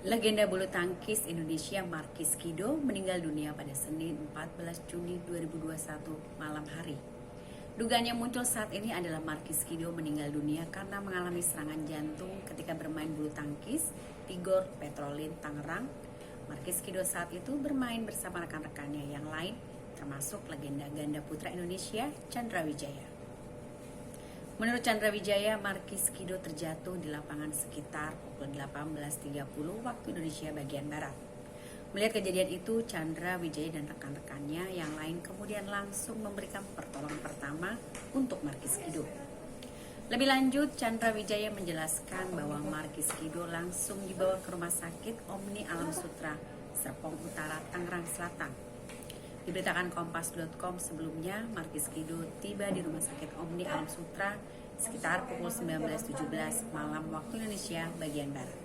Legenda bulu tangkis Indonesia Markis Kido meninggal dunia pada Senin 14 Juni 2021 malam hari. Dugaan yang muncul saat ini adalah Markis Kido meninggal dunia karena mengalami serangan jantung ketika bermain bulu tangkis di Gor Petrolin, Tangerang. Markis Kido saat itu bermain bersama rekan-rekannya yang lain, termasuk legenda ganda putra Indonesia Chandra Wijaya. Menurut Chandra Wijaya, Markis Kido terjatuh di lapangan sekitar pukul 18.30 waktu Indonesia bagian Barat. Melihat kejadian itu, Chandra Wijaya dan rekan-rekannya yang lain kemudian langsung memberikan pertolongan pertama untuk Markis Kido. Lebih lanjut, Chandra Wijaya menjelaskan bahwa Markis Kido langsung dibawa ke Rumah Sakit Omni Alam Sutra, Serpong Utara, Tangerang Selatan. Diberitakan Kompas.com sebelumnya, Markis Kido tiba di Rumah Sakit Omni Alam Sutra sekitar pukul 19.17 malam waktu Indonesia bagian Barat.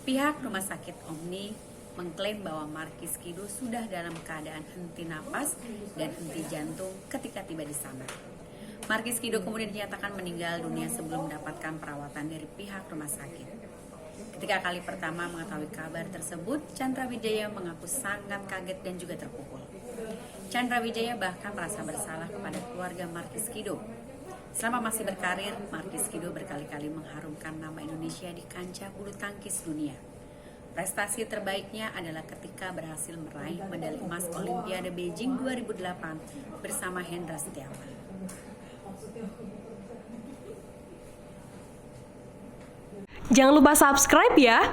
Pihak Rumah Sakit Omni mengklaim bahwa Markis Kido sudah dalam keadaan henti napas dan henti jantung ketika tiba di sana. Markis Kido kemudian dinyatakan meninggal dunia sebelum mendapatkan perawatan dari pihak rumah sakit. Ketika kali pertama mengetahui kabar tersebut, Chandra Wijaya mengaku sangat kaget dan juga terpukul. Chandra Wijaya bahkan merasa bersalah kepada keluarga Markis Kido. Selama masih berkarir, Markis Kido berkali-kali mengharumkan nama Indonesia di kancah bulu tangkis dunia. Prestasi terbaiknya adalah ketika berhasil meraih medali emas Olimpiade Beijing 2008 bersama Hendra Setiawan. Jangan lupa subscribe ya.